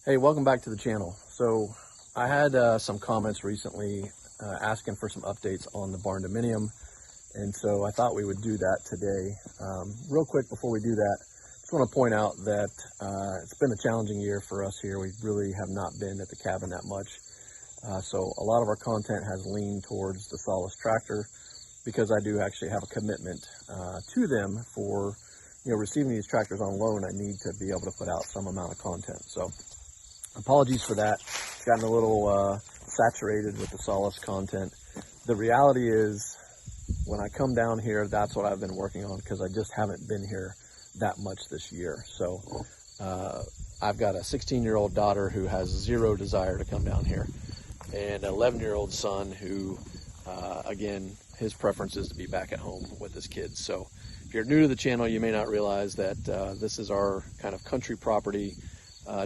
Hey, welcome back to the channel. So I had some comments recently asking for some updates on the Barndominium, and so I thought we would do that today. Real quick before we do that, just want to point out that it's been a challenging year for us here. We really have not been at the cabin that much. So a lot of our content has leaned towards the Solace tractor because I do actually have a commitment to them for receiving these tractors on loan. I need to be able to put out some amount of content. So apologies for that. It's gotten a little saturated with the Solace content. The reality is, when I come down here, that's what I've been working on because I just haven't been here that much this year. So I've got a 16-year-old daughter who has zero desire to come down here, and an 11-year-old son who, again, his preference is to be back at home with his kids. So if you're new to the channel, you may not realize that this is our kind of country property.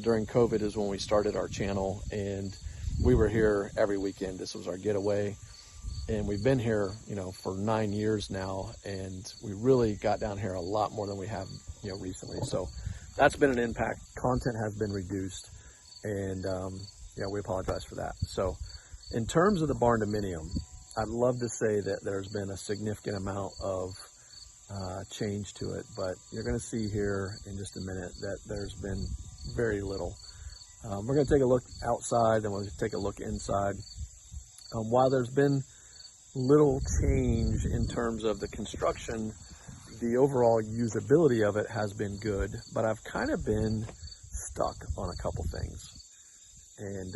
During COVID is when we started our channel, and we were here every weekend. This was our getaway, and we've been here, for 9 years now, and we really got down here a lot more than we have, recently. So that's been an impact. Content has been reduced, and we apologize for that. So in terms of the Barndominium, I'd love to say that there's been a significant amount of change to it, but you're going to see here in just a minute that there's been very little. We're going to take a look outside, and we'll take a look inside. While there's been little change in terms of the construction, the overall usability of it has been good, but I've kind of been stuck on a couple things, and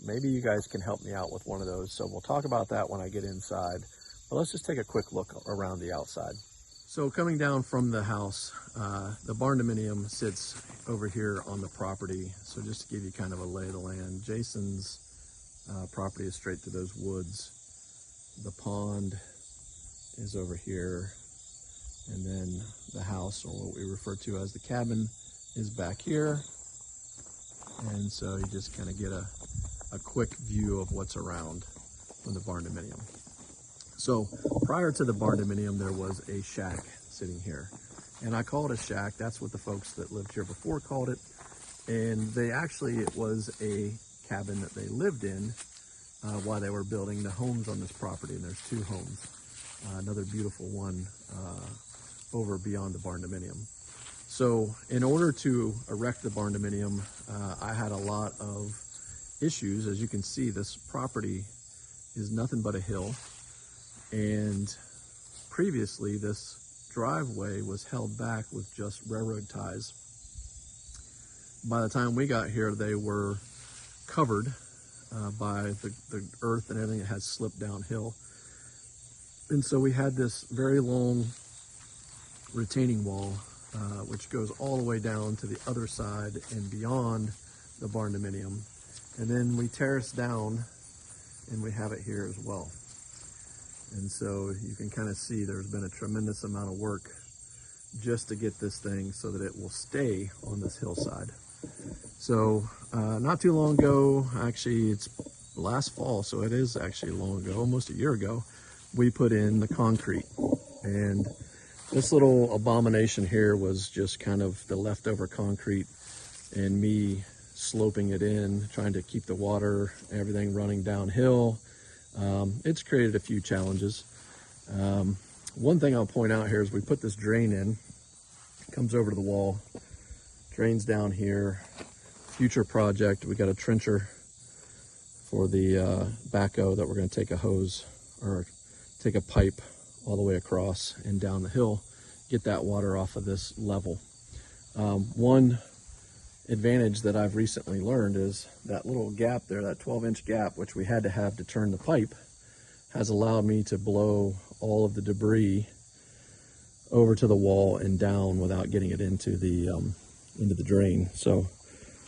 maybe you guys can help me out with one of those. So we'll talk about that when I get inside, but let's just take a quick look around the outside. So coming down from the house, the Barndominium sits over here on the property. So just to give you kind of a lay of the land, Jason's property is straight through those woods. The pond is over here, and then the house, or what we refer to as the cabin, is back here. And so you just kind of get a quick view of what's around from the Barndominium. So prior to the Barndominium, there was a shack sitting here, and I call it a shack. That's what the folks that lived here before called it, and it was a cabin that they lived in while they were building the homes on this property. And there's two homes, another beautiful one over beyond the Barndominium. So in order to erect the Barndominium, I had a lot of issues. As you can see, this property is nothing but a hill. And previously, this driveway was held back with just railroad ties. By the time we got here, they were covered by the earth and everything that had slipped downhill. And so we had this very long retaining wall, which goes all the way down to the other side and beyond the Barndominium. And then we terrace down, and we have it here as well. And so you can kind of see there's been a tremendous amount of work just to get this thing so that it will stay on this hillside. So not too long ago, actually it's last fall, so it is actually long ago, almost a year ago, we put in the concrete. And this little abomination here was just kind of the leftover concrete and me sloping it in, trying to keep the water, everything running downhill. It's created a few challenges. One thing I'll point out here is we put this drain in, it comes over to the wall, drains down here. Future project, we got a trencher for the backhoe that we're going to take a hose or take a pipe all the way across and down the hill, get that water off of this level. One advantage that I've recently learned is that little gap there, that 12-inch gap, which we had to have to turn the pipe, has allowed me to blow all of the debris over to the wall and down without getting it into the drain. So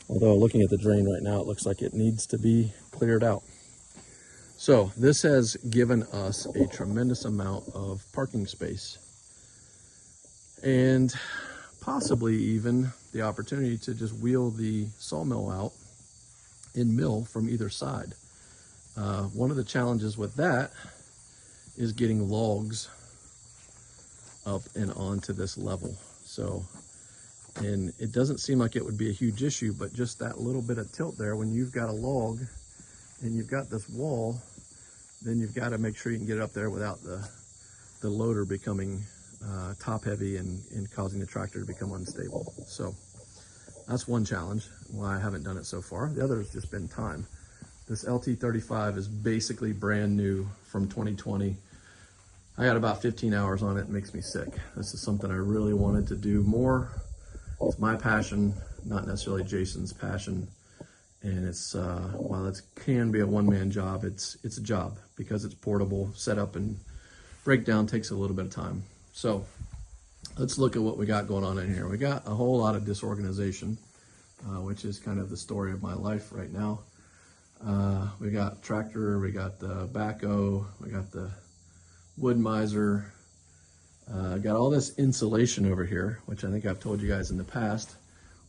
although looking at the drain right now, it looks like it needs to be cleared out. So this has given us a tremendous amount of parking space, and possibly even the opportunity to just wheel the sawmill out and mill from either side. One of the challenges with that is getting logs up and onto this level. So And it doesn't seem like it would be a huge issue, but just that little bit of tilt there, when you've got a log and you've got this wall, then you've got to make sure you can get it up there without the loader becoming top heavy and causing the tractor to become unstable. So that's one challenge why I haven't done it so far. The other has just been time. This LT35 is basically brand new from 2020. I got about 15 hours on it. It makes me sick. This is something I really wanted to do more. It's my passion, not necessarily Jason's passion. And it's, while it can be a one-man job, it's a job because it's portable. Setup and breakdown takes a little bit of time. So let's look at what we got going on in here. We got a whole lot of disorganization, which is kind of the story of my life right now. We got tractor, we got the backhoe, we got the wood miser, got all this insulation over here, which I think I've told you guys in the past.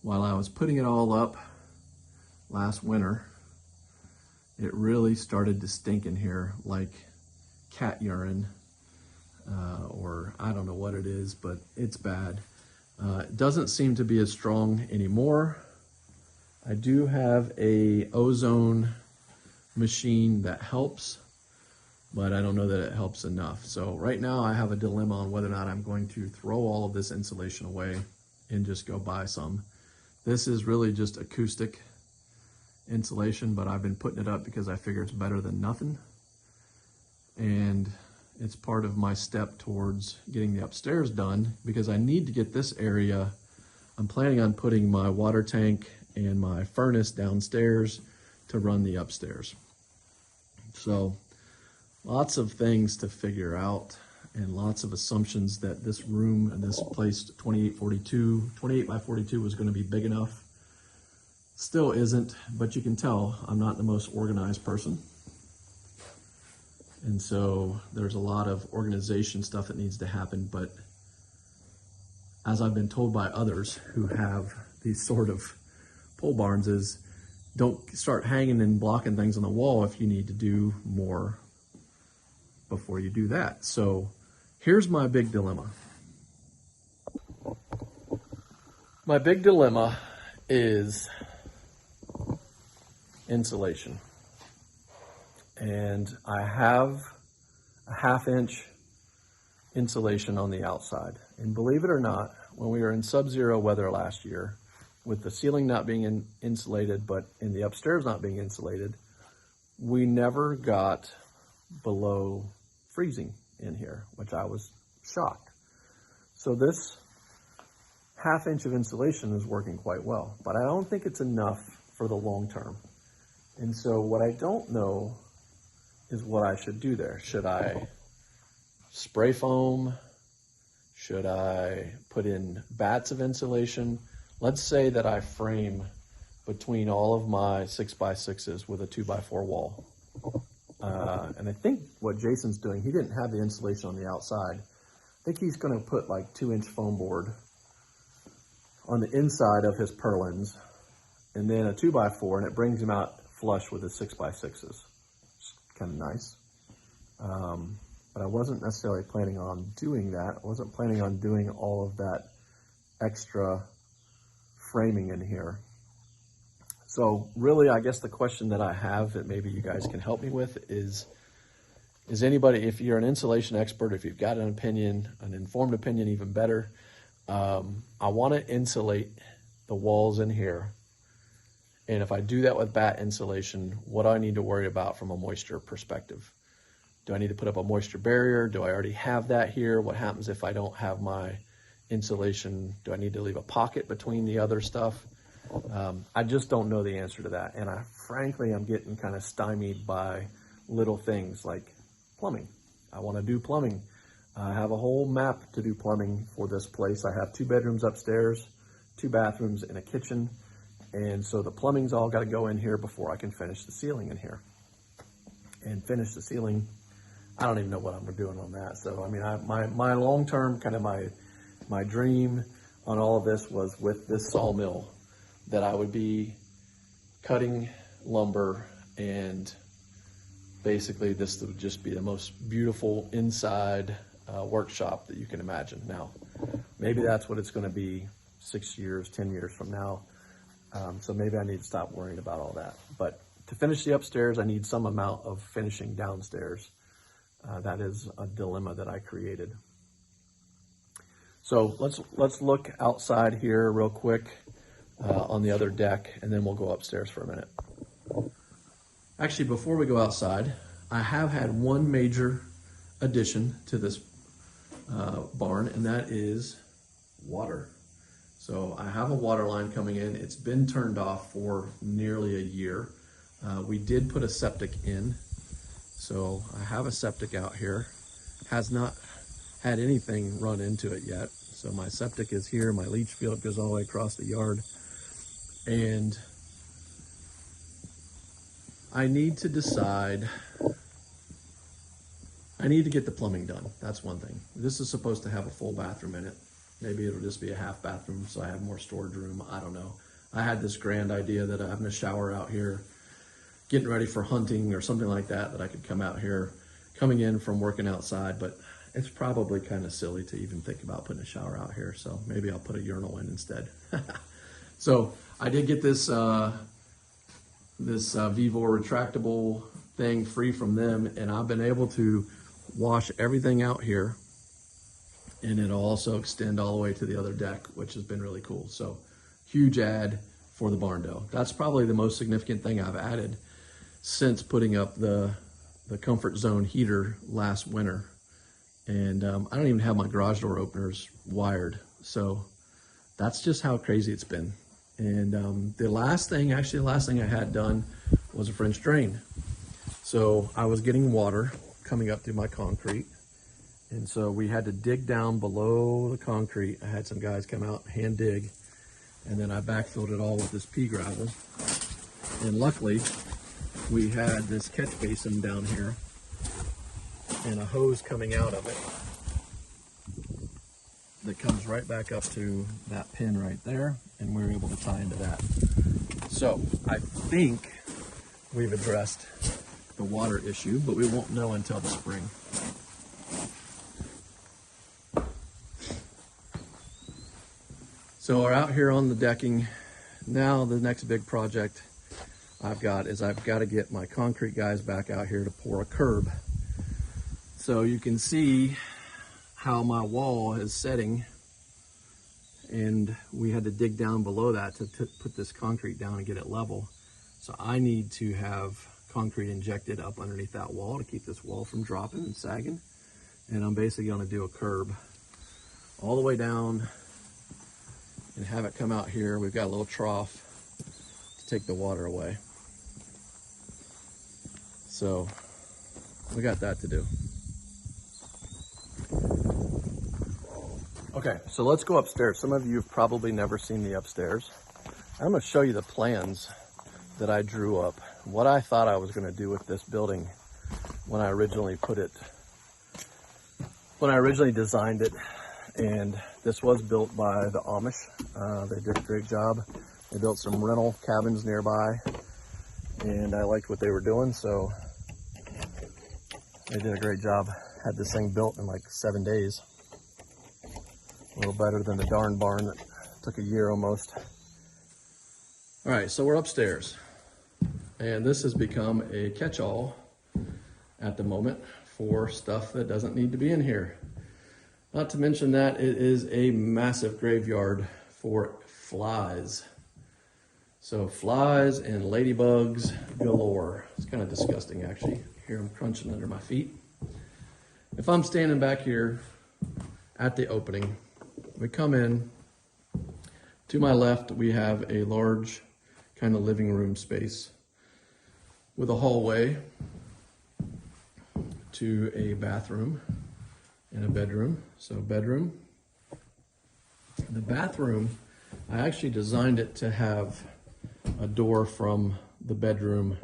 While I was putting it all up last winter, it really started to stink in here like cat urine, or I don't know what it is, but it's bad. It doesn't seem to be as strong anymore. I do have a ozone machine that helps, but I don't know that it helps enough. So right now I have a dilemma on whether or not I'm going to throw all of this insulation away and just go buy some. This is really just acoustic insulation, but I've been putting it up because I figure it's better than nothing. And it's part of my step towards getting the upstairs done because I need to get this area. I'm planning on putting my water tank and my furnace downstairs to run the upstairs. So lots of things to figure out and lots of assumptions that this room and this place 28 by 42 was going to be big enough. Still isn't, but you can tell I'm not the most organized person. And so there's a lot of organization stuff that needs to happen, but as I've been told by others who have these sort of pole barns is don't start hanging and blocking things on the wall if you need to do more before you do that. So here's my big dilemma. My big dilemma is insulation. And I have a 1/2 inch insulation on the outside. And believe it or not, when we were in sub-zero weather last year, with the ceiling not being insulated, but in the upstairs not being insulated, we never got below freezing in here, which I was shocked. So this 1/2 inch of insulation is working quite well, but I don't think it's enough for the long term. And so what I don't know is what I should do there. Should I spray foam? Should I put in bats of insulation? Let's say that I frame between all of my 6x6s with a 2x4 wall. And I think what Jason's doing, he didn't have the insulation on the outside. I think he's gonna put like 2-inch foam board on the inside of his purlins and then a 2x4, and it brings him out flush with his 6x6s. It's kind of nice. But I wasn't necessarily planning on doing that. I wasn't planning on doing all of that extra framing in here. So really, I guess the question that I have that maybe you guys can help me with is anybody, if you're an insulation expert, if you've got an opinion, an informed opinion, even better, I want to insulate the walls in here. And if I do that with bat insulation, what do I need to worry about from a moisture perspective? Do I need to put up a moisture barrier? Do I already have that here? What happens if I don't have my insulation? Do I need to leave a pocket between the other stuff? I just don't know the answer to that. And frankly, I'm getting kind of stymied by little things like plumbing. I want to do plumbing. I have a whole map to do plumbing for this place. I have 2 bedrooms upstairs, 2 bathrooms, and a kitchen. And so the plumbing's all got to go in here before I can finish the ceiling in here. And finish the ceiling, I don't even know what I'm doing on that. So, I mean, my long-term, kind of my dream on all of this was with this sawmill that I would be cutting lumber, and basically this would just be the most beautiful inside workshop that you can imagine. Now, maybe that's what it's going to be 6 years, 10 years from now. So maybe I need to stop worrying about all that. But to finish the upstairs, I need some amount of finishing downstairs. That is a dilemma that I created. So let's look outside here real quick on the other deck, and then we'll go upstairs for a minute. Actually, before we go outside, I have had one major addition to this barn, and that is water. So I have a water line coming in. It's been turned off for nearly a year. We did put a septic in. So I have a septic out here. Has not had anything run into it yet. So my septic is here. My leach field goes all the way across the yard. And I need to decide, I need to get the plumbing done. That's one thing. This is supposed to have a full bathroom in it. Maybe it'll just be a half bathroom so I have more storage room. I don't know. I had this grand idea that I'm having a shower out here, getting ready for hunting or something like that, that I could come out here, coming in from working outside, but it's probably kind of silly to even think about putting a shower out here. So maybe I'll put a urinal in instead. So I did get this, this Vivor retractable thing free from them, and I've been able to wash everything out here, and it'll also extend all the way to the other deck, which has been really cool. So huge add for the Barndo. That's probably the most significant thing I've added since putting up the comfort zone heater last winter. And I don't even have my garage door openers wired. So that's just how crazy it's been. And the last thing I had done was a French drain. So I was getting water coming up through my concrete. And so we had to dig down below the concrete. I had some guys come out, hand dig, and then I backfilled it all with this pea gravel. And luckily, we had this catch basin down here and a hose coming out of it that comes right back up to that pin right there, and we were able to tie into that. So I think we've addressed the water issue, but we won't know until the spring. So we're out here on the decking. Now the next big project I've got to get my concrete guys back out here to pour a curb. So you can see how my wall is setting, and we had to dig down below that to put this concrete down and get it level. So I need to have concrete injected up underneath that wall to keep this wall from dropping and sagging. And I'm basically going to do a curb all the way down and have it come out here. We've got a little trough to take the water away. So we got that to do. Okay, so let's go upstairs. Some of you have probably never seen the upstairs. I'm going to show you the plans that I drew up, what I thought I was going to do with this building when I originally designed it. And this was built by the Amish. They did a great job. They built some rental cabins nearby, and I liked what they were doing, so they did a great job. Had this thing built in like 7 days. A little better than the darn barn that took a year almost. All right, so we're upstairs, and this has become a catch-all at the moment for stuff that doesn't need to be in here. Not to mention that it is a massive graveyard for flies. So flies and ladybugs galore. It's kind of disgusting, actually. Hear them crunching under my feet. If I'm standing back here at the opening, we come in. To my left, we have a large kind of living room space with a hallway to a bathroom and a bedroom. So bedroom. The bathroom, I actually designed it to have a door from the bedroom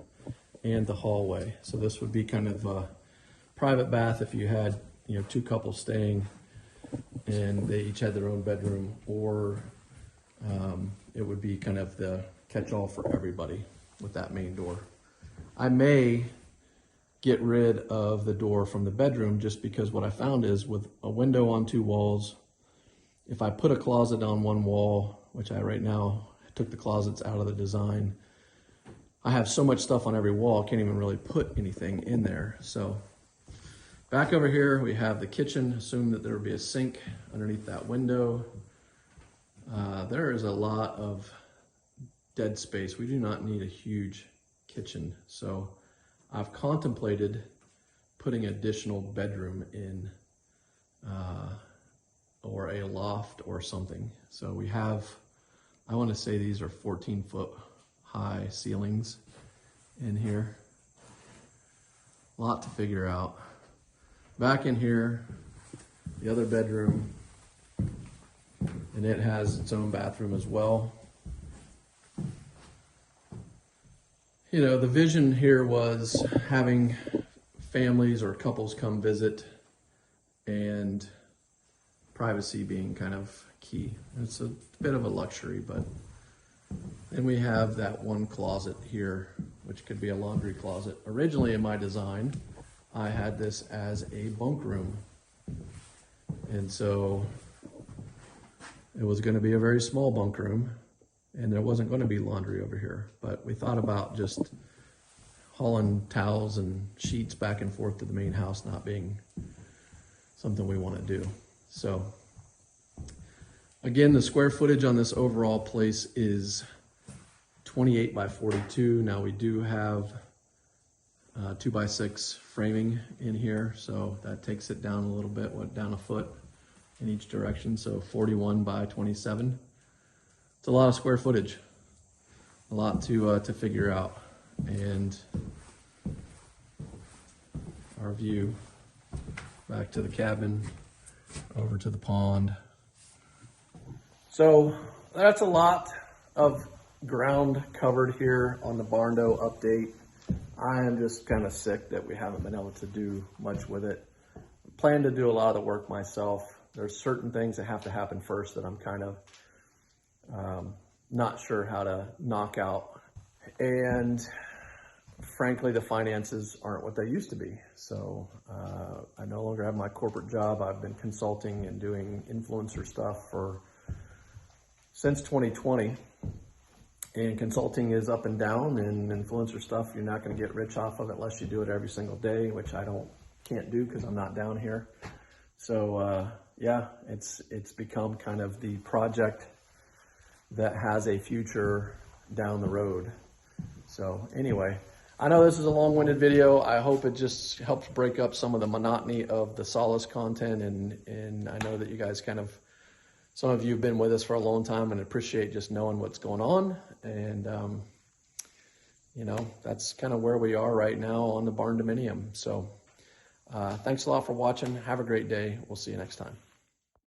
and the hallway. So this would be kind of a private bath if you had, two couples staying and they each had their own bedroom, or it would be kind of the catch-all for everybody with that main door. I may get rid of the door from the bedroom just because what I found is with a window on 2 walls if I put a closet on one wall, which I right now took the closets out of the design, I have so much stuff on every wall, I can't even really put anything in there. So back over here, we have the kitchen. Assume that there would be a sink underneath that window. There is a lot of dead space. We do not need a huge kitchen. So I've contemplated putting an additional bedroom in, or a loft or something. So we have, I want to say these are 14-foot high ceilings in here. A lot to figure out. Back in here, the other bedroom, and it has its own bathroom as well. You know, the vision here was having families or couples come visit, and privacy being kind of key. It's a bit of a luxury, but then we have that one closet here, which could be a laundry closet. Originally in my design, I had this as a bunk room. And so it was going to be a very small bunk room, and there wasn't going to be laundry over here. But we thought about just hauling towels and sheets back and forth to the main house not being something we want to do. So again, the square footage on this overall place is 28 by 42. Now we do have 2x6 framing in here, so that takes it down a little bit, down a foot in each direction, so 41 by 27. It's a lot of square footage, a lot to figure out. And our view back to the cabin, over to the pond. So that's a lot of ground covered here on the Barndo update. I am just kind of sick that we haven't been able to do much with it. I plan to do a lot of the work myself. There's certain things that have to happen first that I'm kind of not sure how to knock out. And frankly, the finances aren't what they used to be. So I no longer have my corporate job. I've been consulting and doing influencer stuff since 2020. And consulting is up and down, and influencer stuff, you're not going to get rich off of it unless you do it every single day, which I can't do because I'm not down here. So yeah, it's become kind of the project that has a future down the road. So anyway, I know this is a long-winded video. I hope it just helps break up some of the monotony of the Solace content, and I know that you guys some of you have been with us for a long time and appreciate just knowing what's going on. And, you know, that's kind of where we are right now on the Barndominium. So thanks a lot for watching. Have a great day. We'll see you next time.